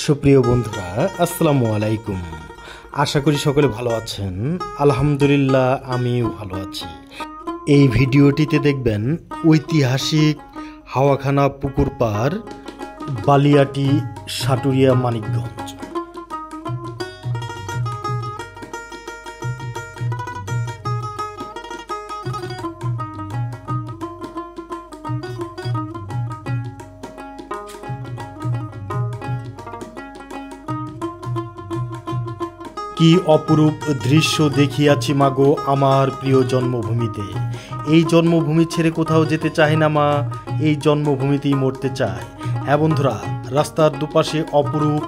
সুপ্রিয় বন্ধুরা, আসসালামু আলাইকুম। আশা করি সকলে ভালো আছেন। আলহামদুলিল্লাহ, আমিও ভালো আছি। এই ভিডিওটিতে দেখবেন ঐতিহাসিক হাওয়াখানা পুকুর পাড়, বালিয়াটি, সাটুরিয়া, মানিকগঞ্জ। কি অপরূপ দৃশ্য দেখিয়াছি মাগো আমার প্রিয় জন্মভূমিতে। এই জন্মভূমি ছেড়ে কোথাও যেতে চায় না মা, এই জন্মভূমিতেই মরতে চায়। হ্যাঁ বন্ধুরা, রাস্তার দুপাশে অপরূপ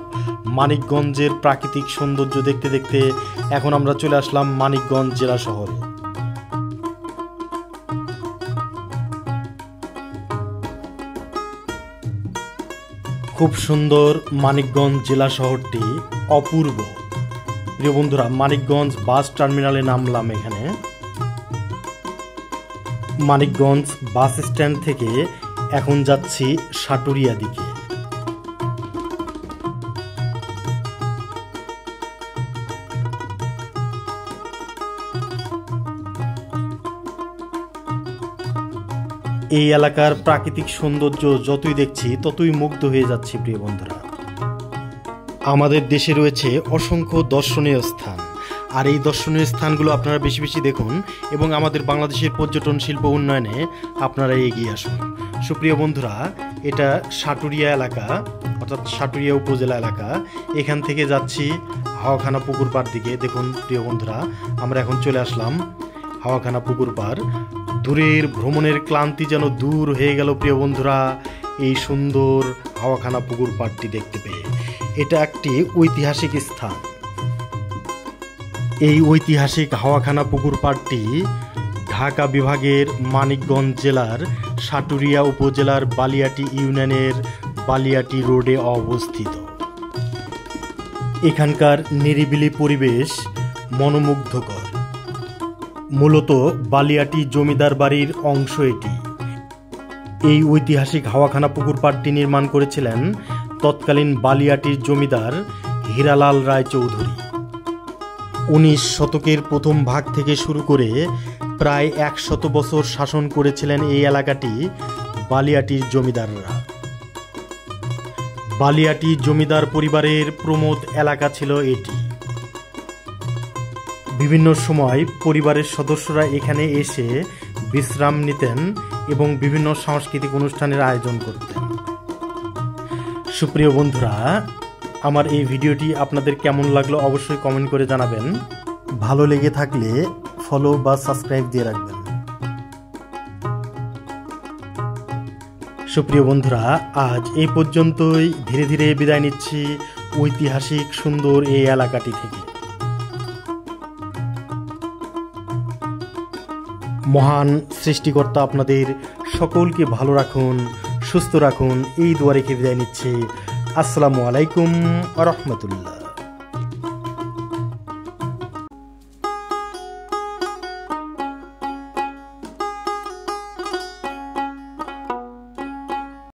মানিকগঞ্জের প্রাকৃতিক সৌন্দর্য দেখতে দেখতে এখন আমরা চলে আসলাম মানিকগঞ্জ জেলা শহরে। খুব সুন্দর মানিকগঞ্জ জেলা শহরটি, অপূর্ব। প্রিয় বন্ধুরা, মানিকগঞ্জ বাস টার্মিনালে নামলাম। এখানে মানিকগঞ্জ বাস স্ট্যান্ড থেকে এখন যাচ্ছি সাটুরিয়া দিকে। এই এলাকার প্রাকৃতিক সৌন্দর্য যতই দেখছি ততই মুগ্ধ হয়ে যাচ্ছি। প্রিয় বন্ধুরা, আমাদের দেশে রয়েছে অসংখ্য দর্শনীয় স্থান, আর এই দর্শনীয় স্থানগুলো আপনারা বেশি বেশি দেখুন এবং আমাদের বাংলাদেশের পর্যটন শিল্প উন্নয়নে আপনারা এগিয়ে আসুন। সুপ্রিয় বন্ধুরা, এটা সাটুরিয়া এলাকা, অর্থাৎ সাটুরিয়া উপজেলা এলাকা। এখান থেকে যাচ্ছি হাওয়াখানা পুকুর পাড় দিকে। দেখুন প্রিয় বন্ধুরা, আমরা এখন চলে আসলাম হাওয়াখানা পুকুর পাড়। দূরের ভ্রমণের ক্লান্তি যেন দূর হয়ে গেল প্রিয় বন্ধুরা, এই সুন্দর হাওয়াখানা পুকুর পাড়টি দেখতে পেয়ে। এটা একটি ঐতিহাসিক স্থান। এই ঐতিহাসিক হাওয়াখানা পুকুর পাড়টি ঢাকা বিভাগের মানিকগঞ্জ জেলার সাটুরিয়া উপজেলার বালিয়াটি ইউনিয়নের বালিয়াটি রোডে অবস্থিত। এখানকার নিরিবিলি পরিবেশ মনোমুগ্ধকর। মূলত বালিয়াটি জমিদার বাড়ির অংশ এটি। এই ঐতিহাসিক হাওয়াখানা পুকুর পাড়টি নির্মাণ করেছিলেন তৎকালীন বালিয়াটির জমিদার হীরালাল রায় চৌধুরী। 19 শতকের প্রথম ভাগ থেকে শুরু করে প্রায় 100 বছর শাসন করেছিলেন এই এলাকাটি বালিয়াটির জমিদাররা। বালিয়াটি জমিদার পরিবারের প্রমোদ এলাকা ছিল এটি। বিভিন্ন সময় পরিবারের সদস্যরা এখানে এসে বিশ্রাম নিতেন এবং বিভিন্ন সাংস্কৃতিক অনুষ্ঠানের আয়োজন করতেন। সুপ্রিয় বন্ধুরা, আমার এই ভিডিওটি আপনাদের কেমন লাগলো অবশ্যই কমেন্ট করে জানাবেন। ভালো লেগে থাকলে ফলো বা সাবস্ক্রাইব দিয়ে রাখবেন। সুপ্রিয় বন্ধুরা, আজ এই পর্যন্তই। ধীরে ধীরে বিদায় নিচ্ছি ঐতিহাসিক সুন্দর এই এলাকাটি থেকে। মহান সৃষ্টিকর্তা আপনাদের সকলকে ভালো রাখুন, সুস্থ রাখুন, এই দোয়া রেখে বিদায় নিচ্ছে। আসসালামু আলাইকুম ওয়া রাহমাতুল্লাহ।